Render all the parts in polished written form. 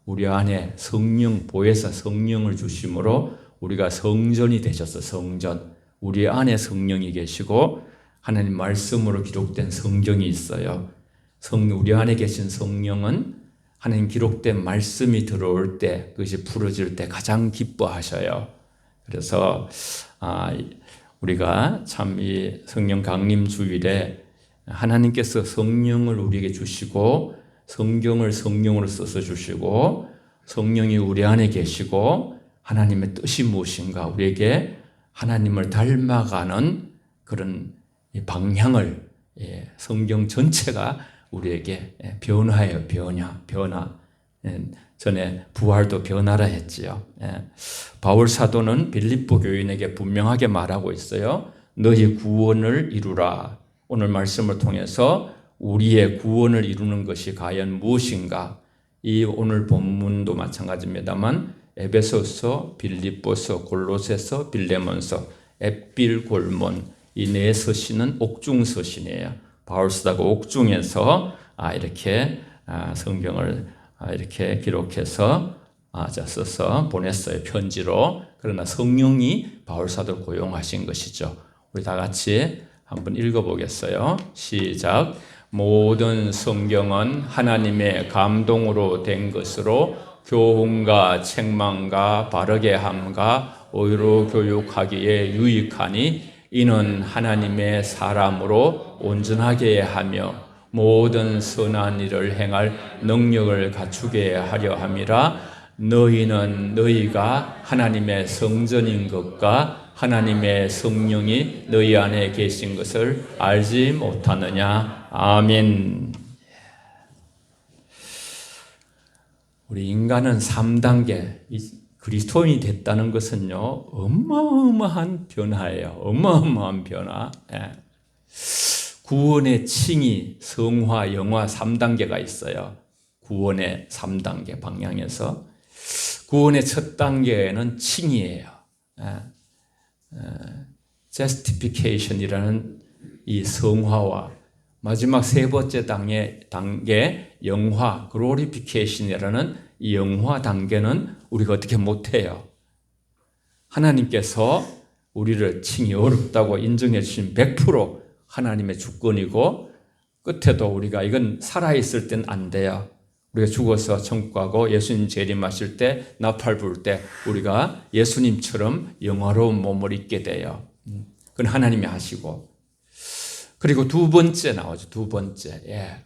우리 안에 성령, 보혜사 성령을 주심으로 우리가 성전이 되셔서 성전, 우리 안에 성령이 계시고 하나님 말씀으로 기록된 성경이 있어요. 우리 안에 계신 성령은 하나님 기록된 말씀이 들어올 때, 그것이 풀어질 때 가장 기뻐하셔요. 그래서 우리가 참 이 성령 강림 주일에 하나님께서 성령을 우리에게 주시고 성경을 성령으로 써서 주시고 성령이 우리 안에 계시고 하나님의 뜻이 무엇인가 우리에게 하나님을 닮아가는 그런 방향을 성경 전체가 우리에게 변화예요. 변화. 전에 부활도 변화라 했지요. 바울 사도는 빌립보 교인에게 분명하게 말하고 있어요. 너희 구원을 이루라. 오늘 말씀을 통해서 우리의 구원을 이루는 것이 과연 무엇인가? 이 오늘 본문도 마찬가지입니다만 에베소서, 빌립보서, 골로새서, 빌레몬서, 앳빌골몬 이 네 서신은 옥중 서신이에요. 바울 사도가 옥중에서 이렇게 성경을 이렇게 기록해서 써서 보냈어요. 편지로. 그러나 성령이 바울 사도를 고용하신 것이죠. 우리 다 같이 한번 읽어보겠어요. 시작. 모든 성경은 하나님의 감동으로 된 것으로 교훈과 책망과 바르게 함과 의로 교육하기에 유익하니 이는 하나님의 사람으로 온전하게 하며 모든 선한 일을 행할 능력을 갖추게 하려 함이라. 너희는 너희가 하나님의 성전인 것과 하나님의 성령이 너희 안에 계신 것을 알지 못하느냐. 아멘. 우리 인간은 3단계 그리스도인이 됐다는 것은요 어마어마한 변화예요. 어마어마한 변화. 구원의 칭의, 성화, 영화 3단계가 있어요. 구원의 3단계 방향에서 구원의 첫 단계는 칭의예요. justification이라는 이 성화와 마지막 세 번째 단계 영화, glorification이라는 이 영화 단계는 우리가 어떻게 못해요. 하나님께서 우리를 칭의 어렵다고 인정해 주신 100% 하나님의 주권이고 끝에도 우리가 이건 살아있을 땐 안 돼요. 우리가 죽어서 천국 가고 예수님 재림하실 때 나팔 불 때 우리가 예수님처럼 영화로운 몸을 입게 돼요. 그건 하나님이 하시고 그리고 두 번째 나오죠. 두 번째.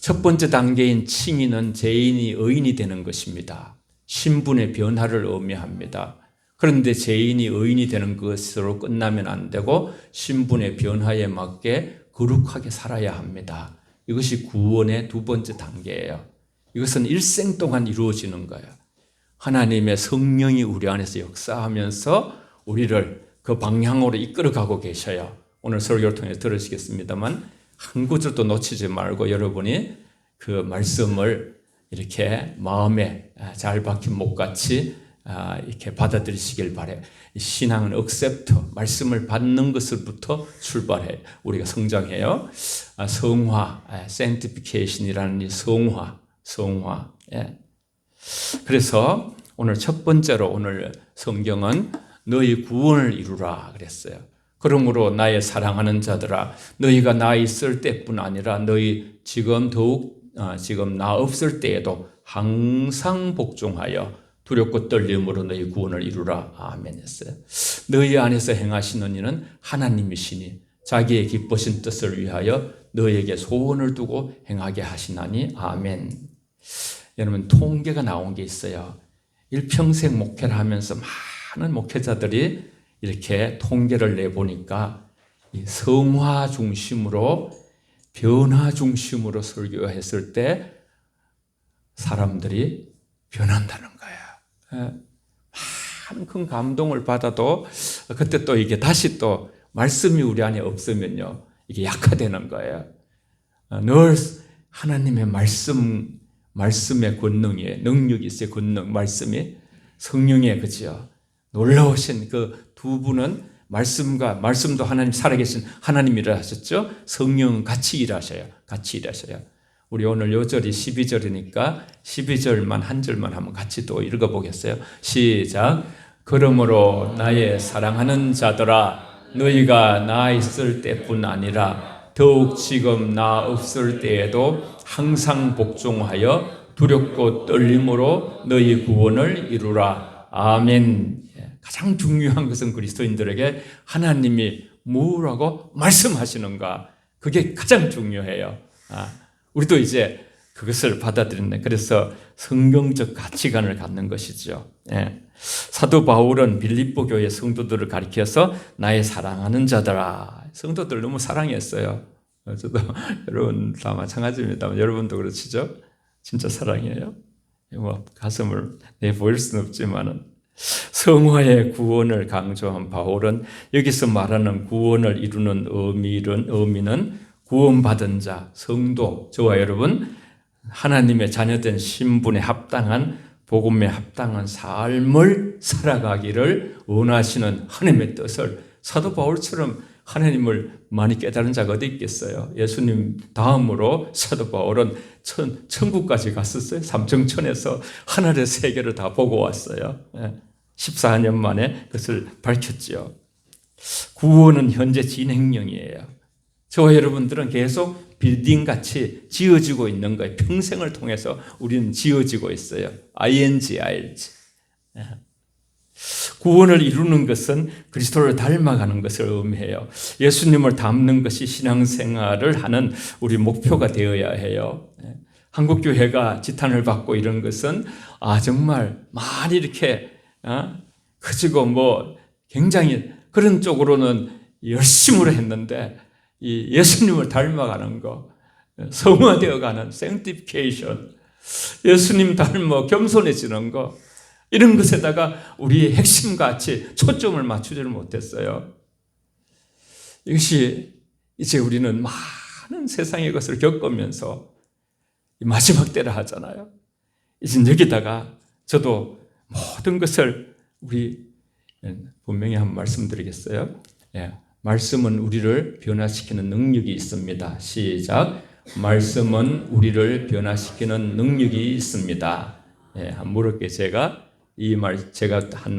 첫 번째 단계인 칭의는 죄인이 의인이 되는 것입니다. 신분의 변화를 의미합니다. 그런데 죄인이 의인이 되는 것으로 끝나면 안 되고 신분의 변화에 맞게 거룩하게 살아야 합니다. 이것이 구원의 두 번째 단계예요. 이것은 일생 동안 이루어지는 거예요. 하나님의 성령이 우리 안에서 역사하면서 우리를 그 방향으로 이끌어가고 계셔요. 오늘 설교를 통해 들으시겠습니다만 한 구절도 놓치지 말고 여러분이 그 말씀을 이렇게 마음에 잘 박힌 목같이 이렇게 받아들이시길 바래요. 신앙은 accept, 말씀을 받는 것을부터 출발해 우리가 성장해요. 성화, sanctification이라는 이 성화. 그래서 오늘 첫 번째로 오늘 성경은 너희 구원을 이루라 그랬어요. 그러므로 나의 사랑하는 자들아, 너희가 나 있을 때뿐 아니라 너희 지금 나 없을 때에도 항상 복종하여 두렵고 떨림으로 너희 구원을 이루라. 아멘 했어요. 너희 안에서 행하시는 이는 하나님이시니 자기의 기쁘신 뜻을 위하여 너희에게 소원을 두고 행하게 하시나니. 아멘. 여러분 통계가 나온 게 있어요. 일평생 목회를 하면서 많은 목회자들이 이렇게 통계를 내보니까 이 성화 중심으로 변화 중심으로 설교했을 때 사람들이 변한다는 거예요. 많은 큰 감동을 받아도 그때 또 이게 다시 또 말씀이 우리 안에 없으면요 이게 약화되는 거예요. 늘 하나님의 말씀의 권능이에요. 능력이 있어요. 권능, 말씀이 성령의 그죠. 놀라우신 그 두 분은 말씀도 하나님 살아계신 하나님이라 하셨죠. 성령은 같이 일하셔요. 우리 오늘 요절이 12절이니까 12절만 한 절만 한번 같이 또 읽어보겠어요. 시작. 그러므로 나의 사랑하는 자들아, 너희가 나 있을 때뿐 아니라 더욱 지금 나 없을 때에도 항상 복종하여 두렵고 떨림으로 너희 구원을 이루라. 아멘. 가장 중요한 것은 그리스도인들에게 하나님이 뭐라고 말씀하시는가, 그게 가장 중요해요. 우리도 이제 그것을 받아들이네. 그래서 성경적 가치관을 갖는 것이죠. 사도 바울은 빌립보 교회 성도들을 가리켜서 나의 사랑하는 자들아, 성도들 너무 사랑했어요. 저도 여러분 다 마찬가지입니다만 여러분도 그렇죠? 진짜 사랑해요. 뭐 가슴을 내보일 수는 없지만은 성화의 구원을 강조한 바울은 여기서 말하는 구원을 이루는 의미는 구원받은 자, 성도, 저와 여러분 하나님의 자녀된 신분에 합당한 복음에 합당한 삶을 살아가기를 원하시는 하나님의 뜻을, 사도 바울처럼 하나님을 많이 깨달은 자가 어디 있겠어요? 예수님 다음으로 사도 바울은 천국까지 갔었어요. 삼청천에서 하늘의 세계를 다 보고 왔어요. 14년 만에 그것을 밝혔죠. 구원은 현재 진행형이에요. 저와 여러분들은 계속 빌딩같이 지어지고 있는 거예요. 평생을 통해서 우리는 지어지고 있어요. ing, ILG. 구원을 이루는 것은 그리스도를 닮아가는 것을 의미해요. 예수님을 닮는 것이 신앙생활을 하는 우리 목표가 되어야 해요. 한국교회가 지탄을 받고 이런 것은 정말 많이 이렇게 커지고 뭐 굉장히 그런 쪽으로는 열심으로 했는데 이 예수님을 닮아가는 거, 성화되어가는 sanctification, 예수님 닮아 겸손해지는 거, 이런 것에다가 우리의 핵심같이 초점을 맞추지를 못했어요. 이것이 이제 우리는 많은 세상의 것을 겪으면서 마지막 때라 하잖아요. 이제 여기다가 저도 모든 것을 우리 분명히 한번 말씀드리겠어요. 말씀은 우리를 변화시키는 능력이 있습니다. 시작. 말씀은 우리를 변화시키는 능력이 있습니다. 한번 물을게요. 제가 한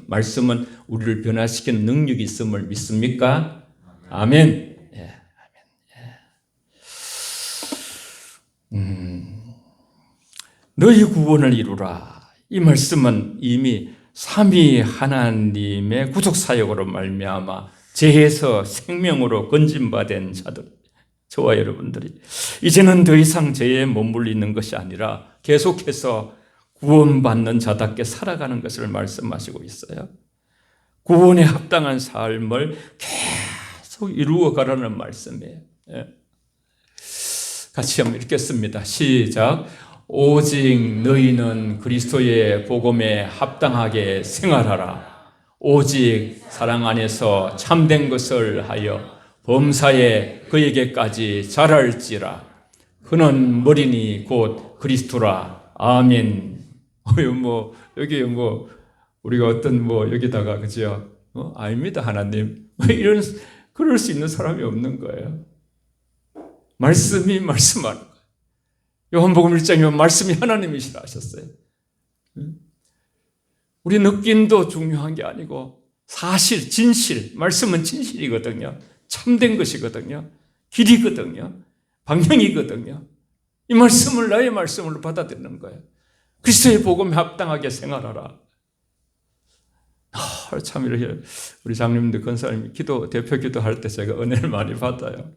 말씀은 우리를 변화시키는 능력이 있음을 믿습니까? 아멘. 너희 구원을 이루라. 이 말씀은 이미 삼위 하나님의 구속 사역으로 말미암아 죄에서 생명으로 건진받은 자들, 저와 여러분들이 이제는 더 이상 죄에 머물리는 것이 아니라 계속해서 구원받는 자답게 살아가는 것을 말씀하시고 있어요. 구원에 합당한 삶을 계속 이루어가라는 말씀이에요. 같이 한번 읽겠습니다. 시작. 오직 너희는 그리스도의 복음에 합당하게 생활하라. 오직 사랑 안에서 참된 것을 하여 범사에 그에게까지 자랄지라. 그는 머리니 곧 그리스도라. 아멘. 여기 우리가 어떤 여기다가 그죠? 아닙니다, 하나님. 이런 그럴 수 있는 사람이 없는 거예요. 말씀이 말씀하는 거예요. 요한복음 1장에 말씀이 하나님이시라 하셨어요. 우리 느낌도 중요한 게 아니고 사실, 진실, 말씀은 진실이거든요. 참된 것이거든요. 길이거든요. 방향이거든요. 이 말씀을 나의 말씀으로 받아들이는 거예요. 그리스도의 복음에 합당하게 생활하라. 참 이렇게 우리 장님들 권사님 대표 기도할 때 제가 은혜를 많이 받아요.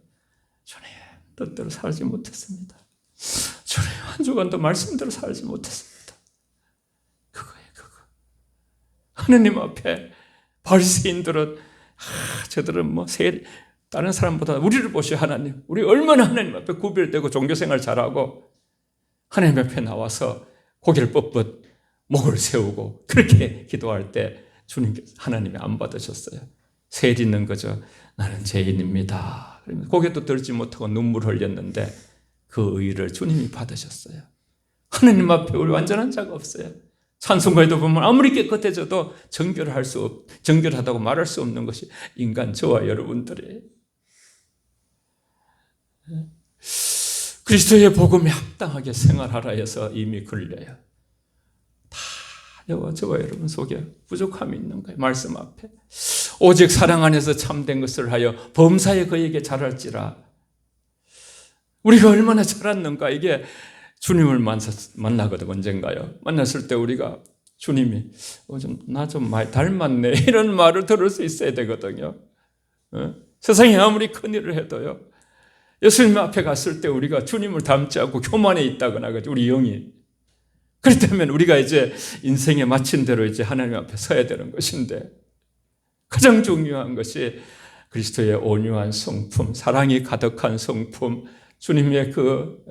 주님 뜻대로 살지 못했습니다. 주님 한 주간도 말씀대로 살지 못했습니다. 그거예요, 그거. 하느님 앞에 바리새인들은 저들은 다른 사람보다 우리를 보시오 하나님. 우리 얼마나 하나님 앞에 구별되고 종교생활 잘하고 하나님 앞에 나와서 고개를 뻣뻣 목을 세우고 그렇게 기도할 때 주님께서 하나님이 안 받으셨어요. 세리는 거죠. 나는 죄인입니다. 고개도 들지 못하고 눈물 흘렸는데 그 의를 주님이 받으셨어요. 하나님 앞에 우리 완전한 자가 없어요. 찬송가에도 보면 아무리 깨끗해져도 정결하다고 말할 수 없는 것이 인간 저와 여러분들이에요. 그리스도의 복음에 합당하게 생활하라 해서 이미 걸려요. 다 저와 여러분 속에 부족함이 있는 거예요. 말씀 앞에. 오직 사랑 안에서 참된 것을 하여 범사에 그에게 잘할지라. 우리가 얼마나 잘았는가. 이게 주님을 만나거든. 언젠가요. 만났을 때 우리가 주님이 나 좀 많이 닮았네 이런 말을 들을 수 있어야 되거든요. 세상에 아무리 큰일을 해도요, 예수님 앞에 갔을 때 우리가 주님을 닮지 않고 교만에 있다거나 우리 영이, 그렇다면 우리가 이제 인생에 마친 대로 이제 하나님 앞에 서야 되는 것인데, 가장 중요한 것이 그리스도의 온유한 성품, 사랑이 가득한 성품, 주님의 그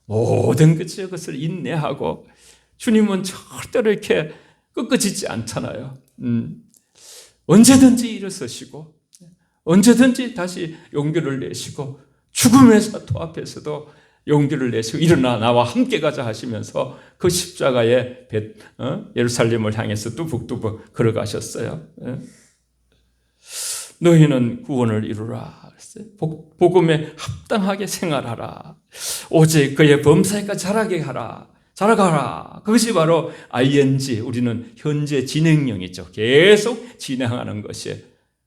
모든 것을 인내하고, 주님은 절대로 이렇게 끄끄지지 않잖아요. 언제든지 일어서시고 언제든지 다시 용기를 내시고, 죽음의 사토 앞에서도 용기를 내시고 일어나 나와 함께 가자 하시면서 그 십자가의 예루살렘을 향해서 뚜벅뚜벅 걸어가셨어요. 너희는 구원을 이루라. 복음에 합당하게 생활하라. 오직 그의 범사에까지 자라가라. 그것이 바로 ing, 우리는 현재 진행형이죠. 계속 진행하는 것이.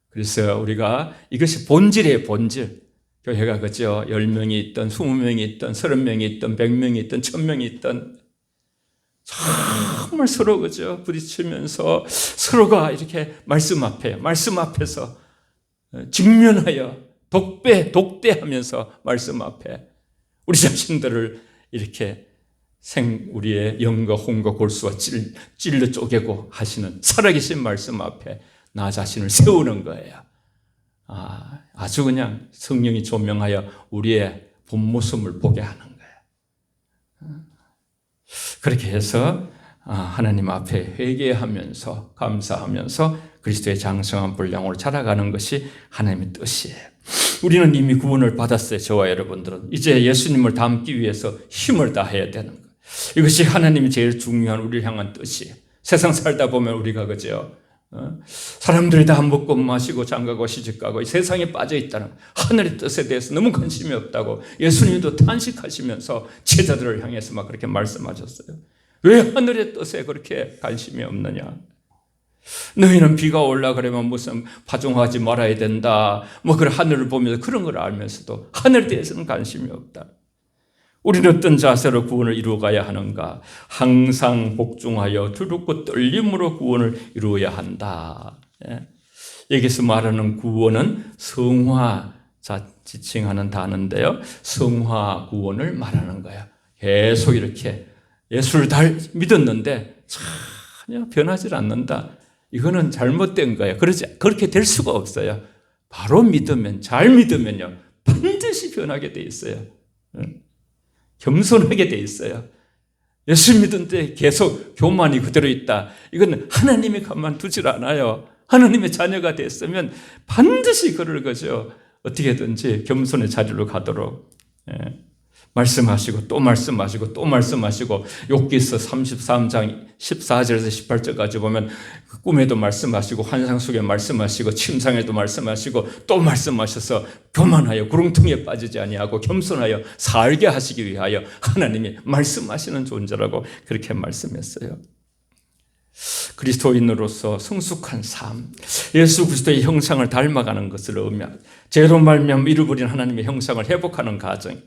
그래서 우리가 이것이 본질이에요. 본질. 교회가 그죠. 10명이 있든 20명이 있든 30명이 있든 100명이 있든 1000명이 있든 정말 서로 그죠. 부딪히면서 서로가 이렇게 말씀 앞에서 직면하여 독대하면서 말씀 앞에 우리 자신들을 이렇게 우리의 영과 혼과 골수와 찔러 쪼개고 하시는 살아계신 말씀 앞에 나 자신을 세우는 거예요. 아주 그냥 성령이 조명하여 우리의 본 모습을 보게 하는 거예요. 그렇게 해서 하나님 앞에 회개하면서 감사하면서 그리스도의 장성한 분량으로 자라가는 것이 하나님의 뜻이에요. 우리는 이미 구원을 받았어요. 저와 여러분들은 이제 예수님을 닮기 위해서 힘을 다해야 되는 거예요. 이것이 하나님이 제일 중요한 우리를 향한 뜻이에요. 세상 살다 보면 우리가 그죠, 사람들이 다 먹고 마시고 장가고 시집가고 세상에 빠져 있다는 하늘의 뜻에 대해서 너무 관심이 없다고 예수님도 탄식하시면서 제자들을 향해서 막 그렇게 말씀하셨어요. 왜 하늘의 뜻에 그렇게 관심이 없느냐? 너희는 비가 올라 그러면 무슨 파종하지 말아야 된다, 그런 하늘을 보면서 그런 걸 알면서도 하늘에 대해서는 관심이 없다. 우리는 어떤 자세로 구원을 이루어가야 하는가? 항상 복종하여 두렵고 떨림으로 구원을 이루어야 한다. 여기서 말하는 구원은 성화, 지칭하는 단어인데요, 성화 구원을 말하는 거예요. 계속 이렇게 예수를 믿었는데 전혀 변하지 않는다. 이거는 잘못된 거예요. 그렇게 될 수가 없어요. 바로 잘 믿으면요, 반드시 변하게 돼 있어요. 겸손하게 돼 있어요. 예수 믿은 때 계속 교만이 그대로 있다. 이건 하나님이 가만두질 않아요. 하나님의 자녀가 됐으면 반드시 그럴 거죠. 어떻게든지 겸손의 자리로 가도록 말씀하시고 또 말씀하시고 또 말씀하시고, 욥기서 33장 14절에서 18절까지 보면 꿈에도 말씀하시고 환상 속에 말씀하시고 침상에도 말씀하시고 또 말씀하셔서 교만하여 구렁텅이에 빠지지 아니하고 겸손하여 살게 하시기 위하여 하나님이 말씀하시는 존재라고 그렇게 말씀했어요. 그리스도인으로서 성숙한 삶, 예수 그리스도의 형상을 닮아가는 것을 의미합니다. 죄로 말미암아 잃어버린 하나님의 형상을 회복하는 과정,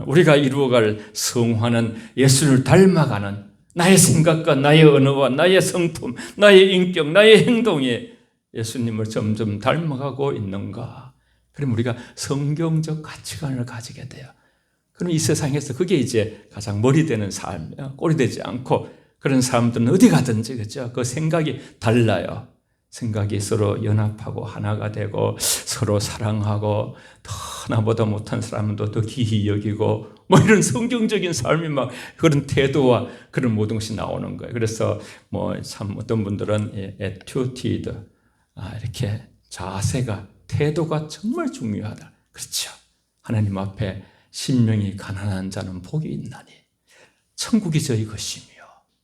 우리가 이루어갈 성화는 예수를 닮아가는, 나의 생각과 나의 언어와 나의 성품, 나의 인격, 나의 행동이 예수님을 점점 닮아가고 있는가? 그럼 우리가 성경적 가치관을 가지게 돼요. 그럼 이 세상에서 그게 이제 가장 머리 되는 삶이에요. 꼴이 되지 않고, 그런 사람들은 어디 가든지 그죠? 그 생각이 달라요. 생각이 서로 연합하고 하나가 되고 서로 사랑하고, 더 나보다 못한 사람도 더 귀히 여기고, 이런 성경적인 삶이 막 그런 태도와 그런 모든 것이 나오는 거예요. 그래서 참 어떤 분들은 attitude, 이렇게 자세가, 태도가 정말 중요하다. 그렇죠. 하나님 앞에 심령이 가난한 자는 복이 있나니 천국이 저희 것이며,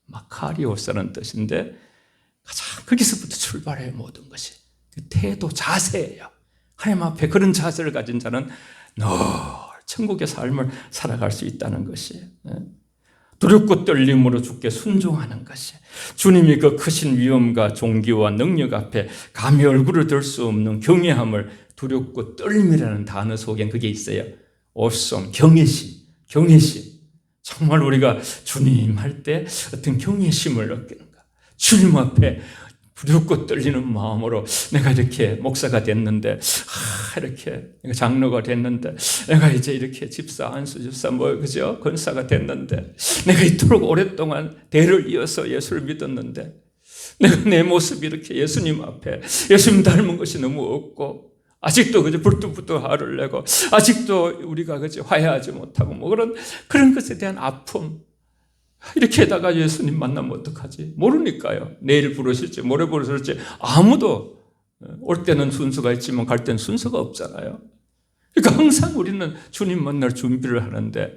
마카리오스라는 뜻인데 가장 거기서부터 출발해요. 모든 것이 그 태도, 자세예요. 하나님 앞에 그런 자세를 가진 자는 늘 천국의 삶을 살아갈 수 있다는 것이에요. 두렵고 떨림으로 주께 순종하는 것이 주님이 그 크신 위엄과 존귀와 능력 앞에 감히 얼굴을 들 수 없는 경외함을 두렵고 떨림이라는 단어 속엔 그게 있어요. awesome, 경외심. 정말 우리가 주님 할 때 어떤 경외심을 느끼는가. 주님 앞에 두렵고 떨리는 마음으로 내가 이렇게 목사가 됐는데, 이렇게 장로가 됐는데, 내가 이제 이렇게 집사, 안수집사, 그죠? 권사가 됐는데, 내가 이토록 오랫동안 대를 이어서 예수를 믿었는데, 내가 내 모습이 이렇게 예수님 앞에, 예수님 닮은 것이 너무 없고, 아직도 그저 불뚝불뚝 화를 내고, 아직도 우리가 그저 화해하지 못하고, 그런 것에 대한 아픔, 이렇게다가 예수님 만나면 어떡하지? 모르니까요. 내일 부르실지 모레 부르실지 아무도 올 때는 순서가 있지만 갈 때는 순서가 없잖아요. 그러니까 항상 우리는 주님 만날 준비를 하는데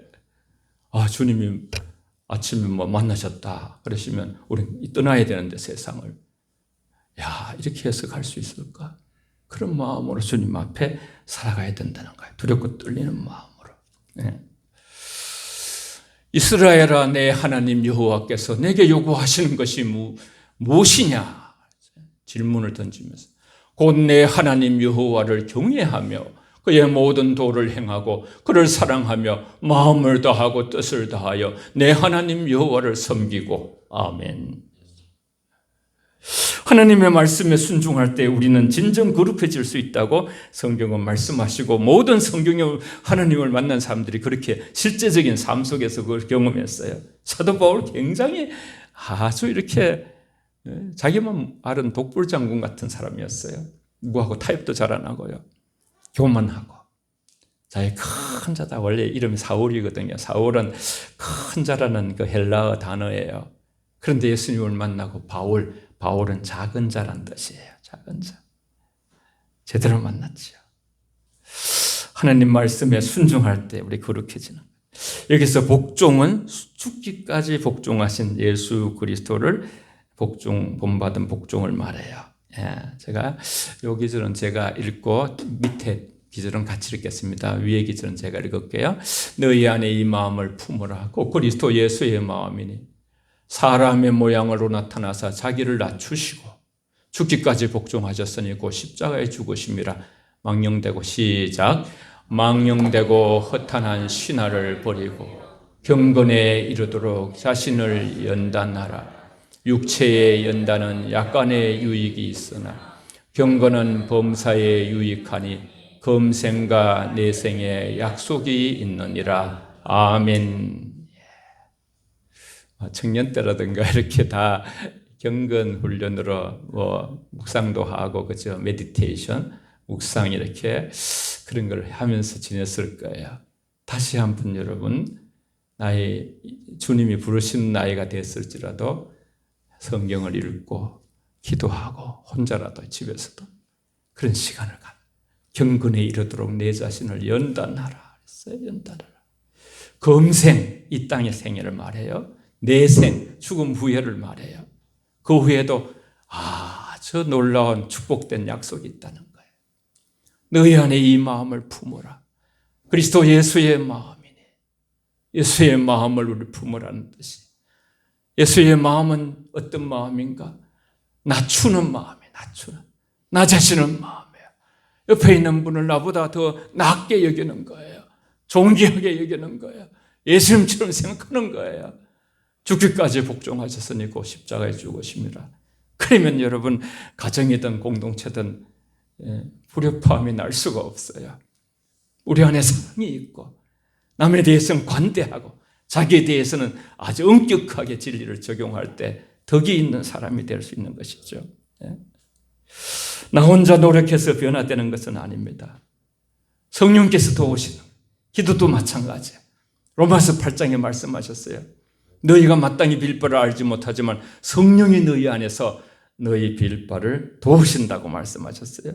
주님이 아침에 만나셨다 그러시면 우리는 떠나야 되는데 세상을 이렇게 해서 갈 수 있을까? 그런 마음으로 주님 앞에 살아가야 된다는 거예요. 두렵고 떨리는 마음으로. 네. 이스라엘아 내 하나님 여호와께서 내게 요구하시는 것이 무엇이냐 질문을 던지면서 곧 내 하나님 여호와를 경외하며 그의 모든 도를 행하고 그를 사랑하며 마음을 다하고 뜻을 다하여 내 하나님 여호와를 섬기고 아멘. 하나님의 말씀에 순종할 때 우리는 진정 거룩해질 수 있다고 성경은 말씀하시고 모든 성경에 하나님을 만난 사람들이 그렇게 실제적인 삶 속에서 그걸 경험했어요. 사도 바울 굉장히 아주 이렇게 자기만 아는 독불장군 같은 사람이었어요. 누구하고 타협도 잘 안 하고요. 교만하고. 자기 큰 자다. 원래 이름이 사울이거든요. 사울은 큰 자라는 그 헬라어 단어예요. 그런데 예수님을 만나고 바울은 작은 자란 뜻이에요. 작은 자. 제대로 만났죠. 하나님 말씀에 순종할 때 우리 거룩해지는 거예요. 여기서 복종은 죽기까지 복종하신 예수 그리스도를 본받은 복종을 말해요. 제가 요 기절은 제가 읽고 밑에 기절은 같이 읽겠습니다. 위에 기절은 제가 읽을게요. 너희 안에 이 마음을 품으라. 곧 그리스도 예수의 마음이니 사람의 모양으로 나타나사 자기를 낮추시고 죽기까지 복종하셨으니 곧 십자가에 죽으심이라. 망령되고 시작. 망령되고 허탄한 신화를 버리고 경건에 이르도록 자신을 연단하라. 육체의 연단은 약간의 유익이 있으나 경건은 범사에 유익하니 금생과 내생에 약속이 있느니라. 아멘. 청년 때라든가 이렇게 다 경건 훈련으로 묵상도 하고 그죠? 메디테이션, 묵상 이렇게 그런 걸 하면서 지냈을 거예요. 다시 한번 여러분 주님이 부르시는 나이가 됐을지라도 성경을 읽고 기도하고 혼자라도 집에서도 그런 시간을 경건에 이르도록 내 자신을 연단하라. 연단하라. 금생 이 땅의 생애를 말해요. 내생 죽음 후회를 말해요. 그 후에도 아주 놀라운 축복된 약속이 있다는 거예요. 너희 안에 이 마음을 품어라. 그리스도 예수의 마음이니 예수의 마음을 우리 품으라는 뜻이. 예수의 마음은 어떤 마음인가? 낮추는 마음이에요. 낮아지는 마음이에요. 옆에 있는 분을 나보다 더 낮게 여기는 거예요. 존귀하게 여기는 거예요. 예수님처럼 생각하는 거예요. 죽기까지 복종하셨으니 그 십자가에 죽으심이라. 그러면 여러분 가정이든 공동체든 불협화음이 날 수가 없어요. 우리 안에 사랑이 있고 남에 대해서는 관대하고 자기에 대해서는 아주 엄격하게 진리를 적용할 때 덕이 있는 사람이 될 수 있는 것이죠. 나 혼자 노력해서 변화되는 것은 아닙니다. 성령께서 도우시는 기도도 마찬가지예요. 로마서 8장에 말씀하셨어요. 너희가 마땅히 빌 바를 알지 못하지만 성령이 너희 안에서 너희 빌 바를 도우신다고 말씀하셨어요.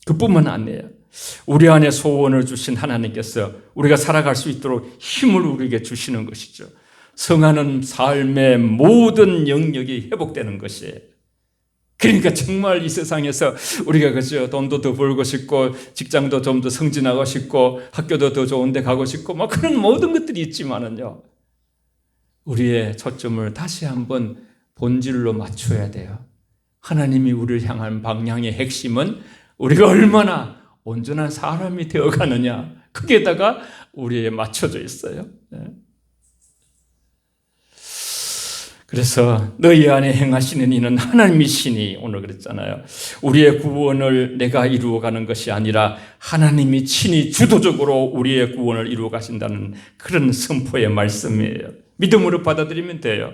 그뿐만 아니에요. 우리 안에 소원을 주신 하나님께서 우리가 살아갈 수 있도록 힘을 우리에게 주시는 것이죠. 성하는 삶의 모든 영역이 회복되는 것이에요. 그러니까 정말 이 세상에서 우리가 그죠, 돈도 더 벌고 싶고 직장도 좀 더 승진하고 싶고 학교도 더 좋은 데 가고 싶고 막 그런 모든 것들이 있지만은요, 우리의 초점을 다시 한번 본질로 맞춰야 돼요. 하나님이 우리를 향한 방향의 핵심은 우리가 얼마나 온전한 사람이 되어가느냐, 거기에다가 우리에 맞춰져 있어요. 그래서 너희 안에 행하시는 이는 하나님이시니, 오늘 그랬잖아요. 우리의 구원을 내가 이루어가는 것이 아니라 하나님이 친히 주도적으로 우리의 구원을 이루어 가신다는 그런 선포의 말씀이에요. 믿음으로 받아들이면 돼요.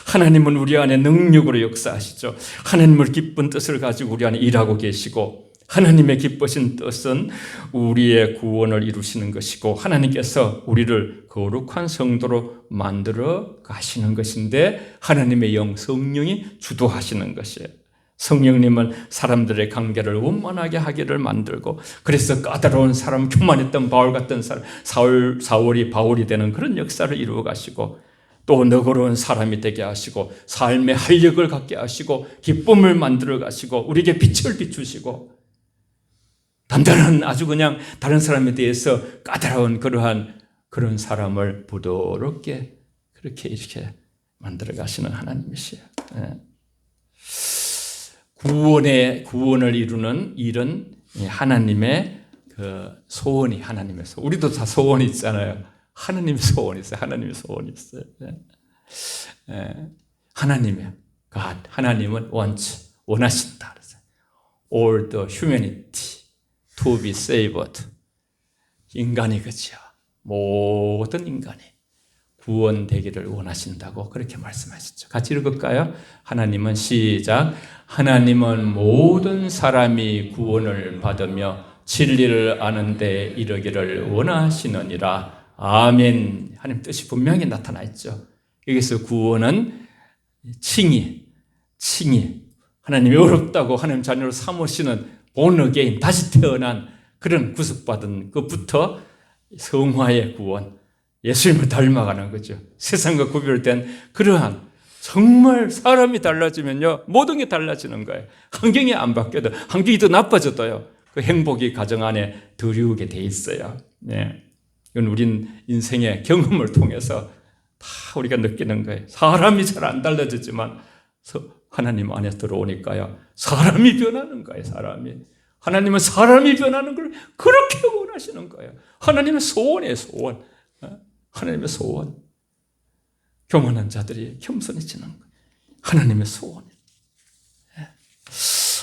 하나님은 우리 안에 능력으로 역사하시죠. 하나님을 기쁜 뜻을 가지고 우리 안에 일하고 계시고, 하나님의 기쁘신 뜻은 우리의 구원을 이루시는 것이고, 하나님께서 우리를 거룩한 성도로 만들어 가시는 것인데, 하나님의 영 성령이 주도하시는 것이에요. 성령님은 사람들의 관계를 원만하게 하기를 만들고, 그래서 까다로운 사람, 교만했던 바울 같은 사람, 사울이 바울이 되는 그런 역사를 이루어 가시고, 또 너그러운 사람이 되게 하시고, 삶의 활력을 갖게 하시고, 기쁨을 만들어 가시고, 우리에게 빛을 비추시고, 단단한 아주 그냥 다른 사람에 대해서 까다로운 그런 사람을 부드럽게 그렇게 이렇게 만들어 가시는 하나님이시에요. 구원을 이루는 일은 하나님의 그 소원이, 하나님의 소원. 우리도 다 소원이 있잖아요. 하나님의 소원이 있어요. 하나님의 소원이 있어요. 하나님의 God, 하나님은 원하신다. All the humanity to be saved. 인간이 그죠. 모든 인간이 구원되기를 원하신다고 그렇게 말씀하셨죠. 같이 읽을까요? 하나님은 시작. 하나님은 모든 사람이 구원을 받으며 진리를 아는 데 이르기를 원하시느니라. 아멘. 하나님 뜻이 분명히 나타나 있죠. 여기서 구원은 칭의, 하나님이 어렵다고 하나님 자녀로 삼으시는 born again, 다시 태어난 그런 구속받은 것부터 성화의 구원, 예수님을 닮아가는 거죠. 세상과 구별된 그러한, 정말 사람이 달라지면요 모든 게 달라지는 거예요. 환경이 안 바뀌어도, 환경이 더 나빠져도요 그 행복이 가정 안에 들이우게 돼 있어요. 네. 이건 우린 인생의 경험을 통해서 다 우리가 느끼는 거예요. 사람이 잘 안 달라지지만 하나님 안에 들어오니까요 사람이 변하는 거예요. 하나님은 사람이 변하는 걸 그렇게 원하시는 거예요. 하나님의 소원이에요. 소원. 하나님의 소원. 교만한 자들이 겸손해지는 거예요. 하나님의 소원.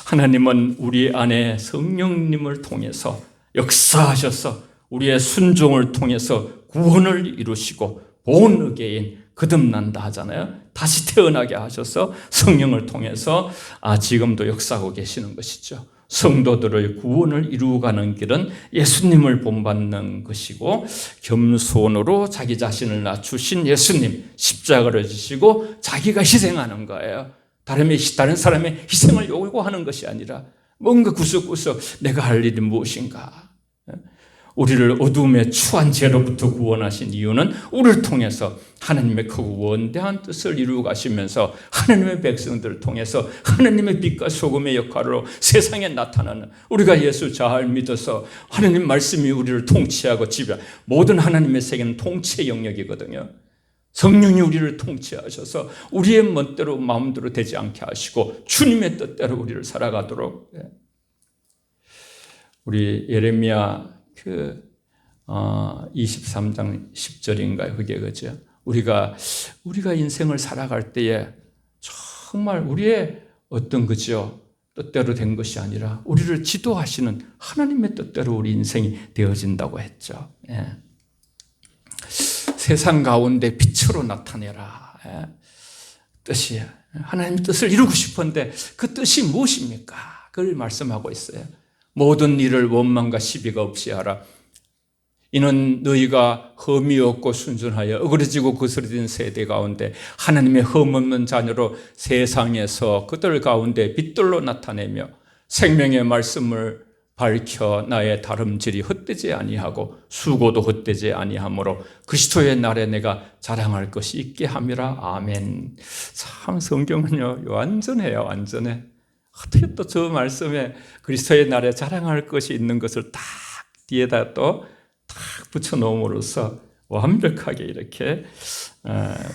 하나님은 우리 안에 성령님을 통해서 역사하셔서 우리의 순종을 통해서 구원을 이루시고 born again, 거듭난다 하잖아요. 다시 태어나게 하셔서 성령을 통해서 지금도 역사하고 계시는 것이죠. 성도들의 구원을 이루어가는 길은 예수님을 본받는 것이고, 겸손으로 자기 자신을 낮추신 예수님, 십자가를 지시고 자기가 희생하는 거예요. 다른 사람의 희생을 요구하는 것이 아니라 뭔가 구석구석 내가 할 일이 무엇인가. 우리를 어둠의 추한 죄로부터 구원하신 이유는 우리를 통해서 하나님의 크고 원대한 뜻을 이루어 가시면서 하나님의 백성들을 통해서 하나님의 빛과 소금의 역할로 세상에 나타나는, 우리가 예수 잘 믿어서 하나님 말씀이 우리를 통치하고 지배하는 모든 하나님의 세계는 통치의 영역이거든요. 성령이 우리를 통치하셔서 우리의 멋대로 마음대로 되지 않게 하시고 주님의 뜻대로 우리를 살아가도록. 우리 예레미야 23장 10절인가요? 그게 그죠? 우리가 인생을 살아갈 때에 정말 우리의 어떤 그죠? 뜻대로 된 것이 아니라 우리를 지도하시는 하나님의 뜻대로 우리 인생이 되어진다고 했죠. 세상 가운데 빛으로 나타내라. 뜻이 하나님의 뜻을 이루고 싶은데 그 뜻이 무엇입니까? 그걸 말씀하고 있어요. 모든 일을 원망과 시비가 없이 하라. 이는 너희가 흠이 없고 순전하여 어그러지고 거스러진 세대 가운데 하나님의 흠없는 자녀로 세상에서 그들 가운데 빛들로 나타내며 생명의 말씀을 밝혀 나의 다름질이 헛되지 아니하고 수고도 헛되지 아니하므로 그리스도의 날에 내가 자랑할 것이 있게 함이라. 아멘. 참 성경은요 완전해요. 완전해. 어떻게 또 저 말씀에 그리스도의 날에 자랑할 것이 있는 것을 딱 뒤에다 또 딱 붙여놓음으로써 완벽하게 이렇게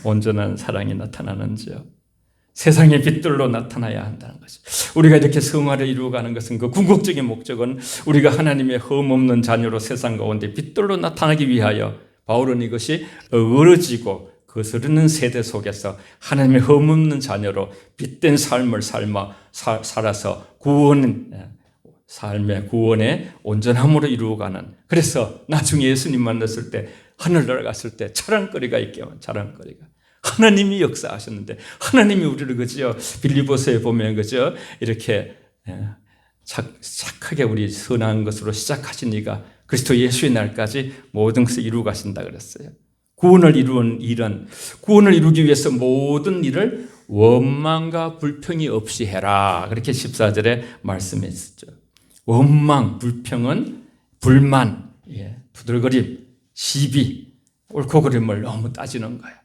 온전한 사랑이 나타나는지요. 세상의 빛들로 나타나야 한다는 것이. 우리가 이렇게 성화를 이루어가는 것은 그 궁극적인 목적은 우리가 하나님의 흠없는 자녀로 세상 가운데 빛들로 나타나기 위하여 바울은 이것이 어그러지고 거스르는 세대 속에서 하나님의 흠없는 자녀로 빛된 삶을 살아서 삶의 구원의 온전함으로 이루어가는. 그래서 나중에 예수님 만났을 때 하늘나라 갔을 때 자랑거리가 있게만 자랑거리가. 하나님이 역사하셨는데 하나님이 우리를 그죠 빌립보서에 보면 그죠 이렇게 착하게 우리 선한 것으로 시작하신 이가 그리스도 예수의 날까지 모든 것을 이루어 가신다 그랬어요. 구원을 이루기 위해서 모든 일을 원망과 불평이 없이 해라. 그렇게 14절에 말씀했었죠. 원망, 불평은 불만, 두들거림, 시비, 옳고 그름을 너무 따지는 거예요.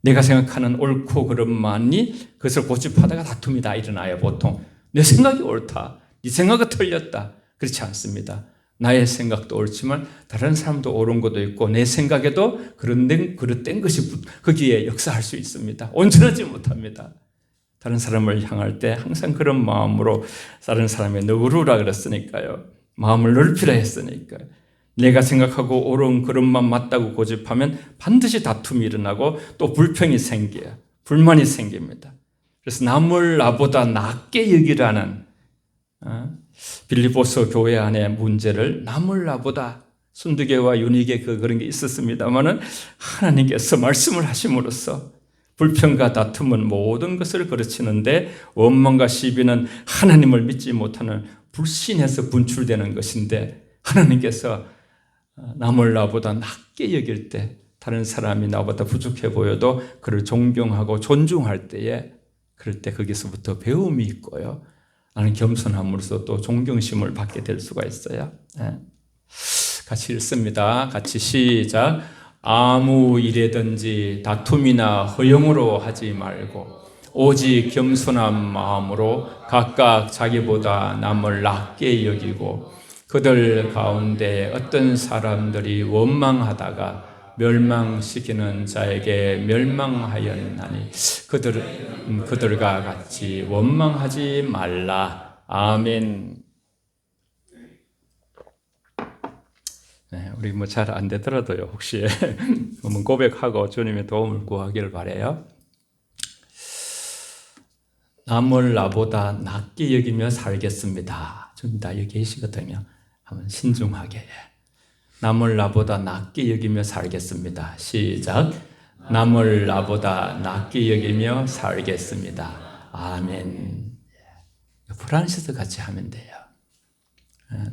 내가 생각하는 옳고 그름만이 그것을 고집하다가 다툼이 다 일어나요. 보통 내 생각이 옳다, 네 생각은 틀렸다. 그렇지 않습니다. 나의 생각도 옳지만 다른 사람도 옳은 것도 있고 내 생각에도 그릇된 것이 거기에 역사할 수 있습니다. 온전하지 못합니다. 다른 사람을 향할 때 항상 그런 마음으로 다른 사람의 너그러우라 그랬으니까요. 마음을 넓히라 했으니까요. 내가 생각하고 옳은 그릇만 맞다고 고집하면 반드시 다툼이 일어나고 또 불평이 생겨요. 불만이 생깁니다. 그래서 남을 나보다 낫게 여기라는 빌립보서 교회 안의 문제를 남을 나보다 순두개와 윤희계 그런 게 있었습니다만은 하나님께서 말씀을 하심으로써 불평과 다툼은 모든 것을 그르치는데 원망과 시비는 하나님을 믿지 못하는 불신에서 분출되는 것인데 하나님께서 남을 나보다 낮게 여길 때 다른 사람이 나보다 부족해 보여도 그를 존경하고 존중할 때에 그럴 때 거기서부터 배움이 있고요. 나는 겸손함으로써 또 존경심을 받게 될 수가 있어요. 같이 읽습니다. 같이 시작. 아무 일에든지 다툼이나 허용으로 하지 말고 오직 겸손한 마음으로 각각 자기보다 남을 낮게 여기고 그들 가운데 어떤 사람들이 원망하다가 멸망시키는 자에게 멸망하였나니 그들과 같이 원망하지 말라. 아멘. 네, 우리 뭐 잘 안 되더라도요. 혹시 한번 고백하고 주님의 도움을 구하기를 바라요. 남을 나보다 낮게 여기며 살겠습니다. 좀 다 여기 계시거든요. 한번 신중하게. 남을 나보다 낮게 여기며 살겠습니다. 시작. 남을 나보다 낮게 여기며 살겠습니다. 아멘. 프란시스 같이 하면 돼요.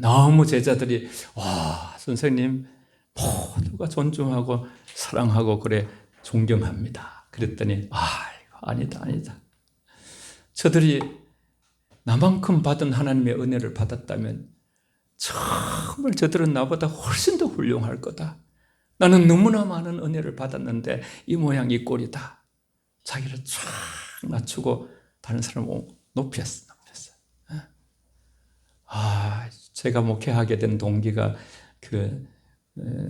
너무 제자들이 선생님 모두가 존중하고 사랑하고 그래 존경합니다. 그랬더니 이거 아니다. 저들이 나만큼 받은 하나님의 은혜를 받았다면 정말 저들은 나보다 훨씬 더 훌륭할 거다. 나는 너무나 많은 은혜를 받았는데 이 모양 이 꼴이다. 자기를 쫙 낮추고 다른 사람을 높였어요. 제가 목회하게 된 동기가 그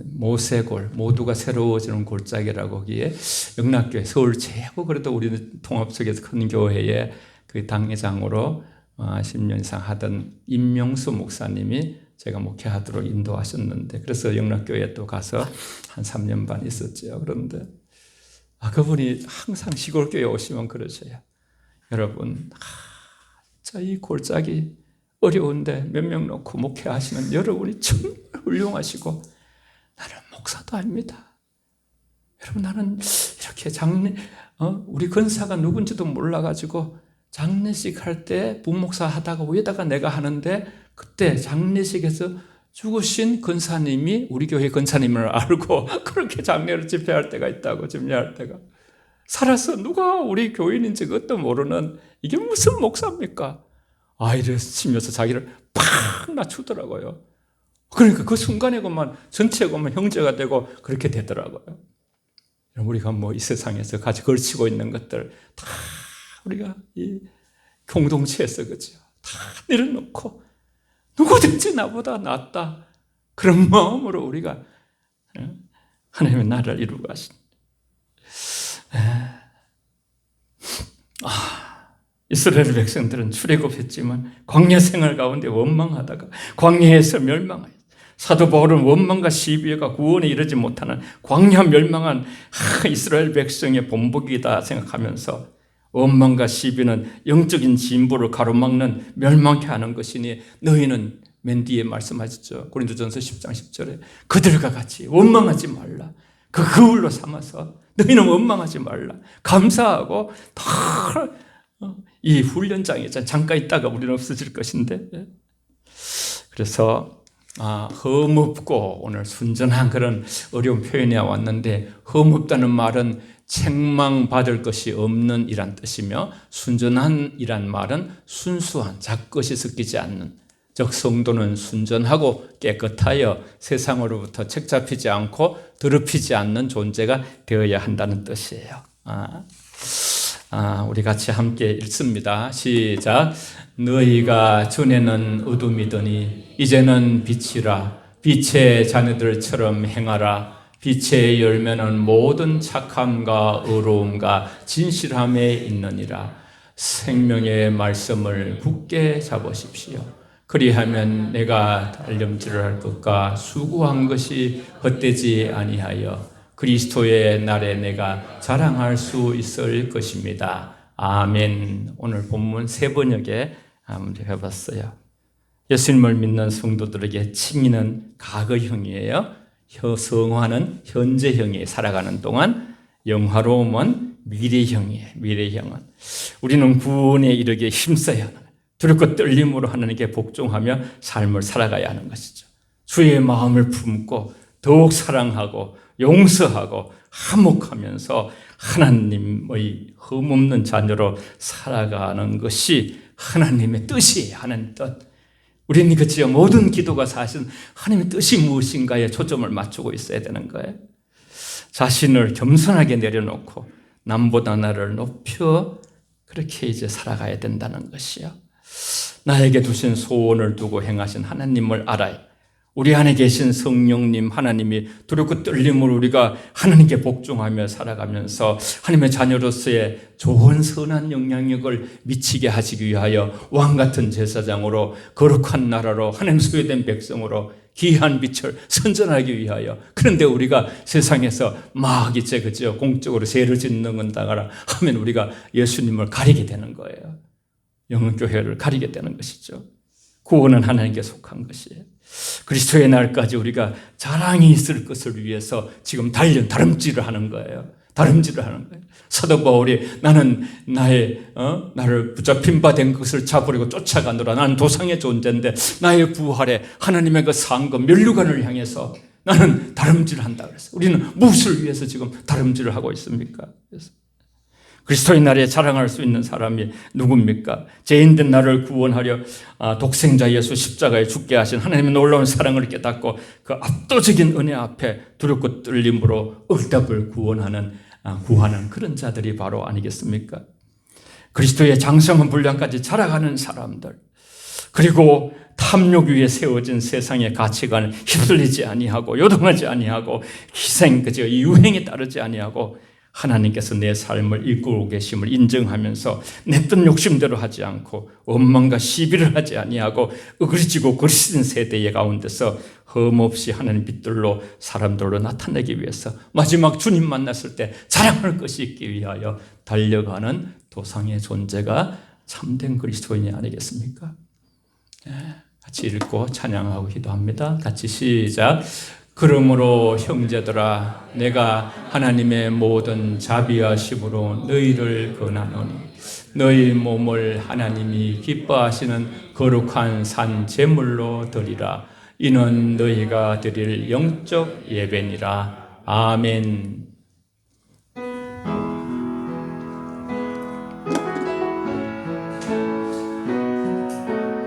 모세골, 모두가 새로워지는 골짜기라고 거기에 영락교회, 서울 최고 그래도 우리는 통합 속에서 큰 교회에 그 당회장으로 10년 이상 하던 임명수 목사님이 제가 목회하도록 인도하셨는데 그래서 영락교회에 또 가서 한 3년 반 있었죠. 그런데 그분이 항상 시골교회 오시면 그러셔요. 여러분, 자, 이 골짜기 어려운데 몇 명 놓고 목회하시는 여러분이 정말 훌륭하시고 나는 목사도 아닙니다. 여러분 나는 이렇게 우리 권사가 누군지도 몰라가지고 장례식 할 때 부목사 하다가 위에다가 내가 하는데 그때 장례식에서 죽으신 권사님이 우리 교회 권사님을 알고 그렇게 장례를 집회할 때가 있다고 집례할 때가 살아서 누가 우리 교인인지 그것도 모르는 이게 무슨 목사입니까? 이러시면서 자기를 팍 낮추더라고요. 그러니까 그 순간에 그만 전체가 형제가 되고 그렇게 되더라고요. 우리가 이 세상에서 같이 걸치고 있는 것들 다 우리가 공동체에서 그죠? 다 내려놓고 누구든지 나보다 낫다. 그런 마음으로 우리가 하나님의 나라를 이루고 가신. 이스라엘 백성들은 출애굽했지만 광야 생활 가운데 원망하다가 광야에서 멸망하였어요. 사도 바울은 원망과 시비가 구원에 이르지 못하는 광야 멸망한 이스라엘 백성의 본보기다 생각하면서 원망과 시비는 영적인 진보를 가로막는 멸망케 하는 것이니 너희는 맨 뒤에 말씀하셨죠. 고린도전서 10장 10절에 그들과 같이 원망하지 말라. 그 그울로 삼아서 너희는 원망하지 말라. 감사하고 다 이 훈련장에 잠깐 있다가 우리는 없어질 것인데, 그래서 험없고 오늘 순전한 그런 어려운 표현이 왔는데, 험없다는 말은 책망받을 것이 없는 이란 뜻이며, 순전한 이란 말은 순수한 작것이 섞이지 않는, 즉 성도는 순전하고 깨끗하여 세상으로부터 책잡히지 않고 더럽히지 않는 존재가 되어야 한다는 뜻이에요. 우리 같이 함께 읽습니다. 시작. 너희가 전에는 어둠이더니 이제는 빛이라. 빛의 자녀들처럼 행하라. 빛의 열매는 모든 착함과 의로움과 진실함에 있느니라. 생명의 말씀을 굳게 잡으십시오. 그리하면 내가 달림질을 할 것과 수고한 것이 헛되지 아니하여 그리스도의 날에 내가 자랑할 수 있을 것입니다. 아멘. 오늘 본문 세 번역에 한번 해봤어요. 예수님을 믿는 성도들에게 칭의는 과거형이에요. 성화는 현재형이에요. 살아가는 동안. 영화로움은 미래형이에요. 미래형은 우리는 구원에 이르게 힘써야 하는, 두렵고 떨림으로 하나님께 복종하며 삶을 살아가야 하는 것이죠. 주의 마음을 품고 더욱 사랑하고 용서하고 화목하면서 하나님의 흠없는 자녀로 살아가는 것이 하나님의 뜻이에요. 하나님 뜻. 우리는 그치요, 모든 기도가 사실 하나님의 뜻이 무엇인가에 초점을 맞추고 있어야 되는 거예요. 자신을 겸손하게 내려놓고 남보다 나를 높여 그렇게 이제 살아가야 된다는 것이요. 나에게 두신 소원을 두고 행하신 하나님을 알아요. 우리 안에 계신 성령님 하나님이 두렵고 떨림으로 우리가 하나님께 복종하며 살아가면서 하나님의 자녀로서의 좋은 선한 영향력을 미치게 하시기 위하여 왕같은 제사장으로 거룩한 나라로 하나님 소유된 백성으로 귀한 빛을 선전하기 위하여. 그런데 우리가 세상에서 막 이제 그죠, 공적으로 죄를 짓는 건 당하라 하면 우리가 예수님을 가리게 되는 거예요. 영혼교회를 가리게 되는 것이죠. 구원은 하나님께 속한 것이에요. 그리스도의 날까지 우리가 자랑이 있을 것을 위해서 지금 다름질을 하는 거예요. 다름질을 하는 거예요. 사도 바울이 나는 나를 붙잡힌 바 된 것을 잡으려고 쫓아가노라. 나는 도상의 존재인데 나의 부활에 하나님의 그 상급 면류관을 향해서 나는 다름질을 한다 그랬어요. 우리는 무엇을 위해서 지금 다름질을 하고 있습니까? 그래서 그리스도의 날에 자랑할 수 있는 사람이 누굽니까? 죄인된 나를 구원하려 독생자 예수 십자가에 죽게 하신 하나님의 놀라운 사랑을 깨닫고 그 압도적인 은혜 앞에 두렵고 떨림으로 응답을 구하는 그런 자들이 바로 아니겠습니까? 그리스도의 장성한 분량까지 자라가는 사람들, 그리고 탐욕 위에 세워진 세상의 가치관을 휩쓸리지 아니하고 요동하지 아니하고 희생, 이 유행에 따르지 아니하고 하나님께서 내 삶을 이끌고 계심을 인정하면서 내 뜻 욕심대로 하지 않고 원망과 시비를 하지 아니하고 으그러지고 그리스도인 세대의 가운데서 흠없이 하나님 빛들로 사람들로 나타내기 위해서 마지막 주님 만났을 때 자랑할 것이 있기 위하여 달려가는 도상의 존재가 참된 그리스도인이 아니겠습니까? 같이 읽고 찬양하고 기도합니다. 같이 시작. 그러므로 형제들아, 내가 하나님의 모든 자비하심으로 너희를 권하노니 너희 몸을 하나님이 기뻐하시는 거룩한 산 제물로 드리라. 이는 너희가 드릴 영적 예배니라. 아멘.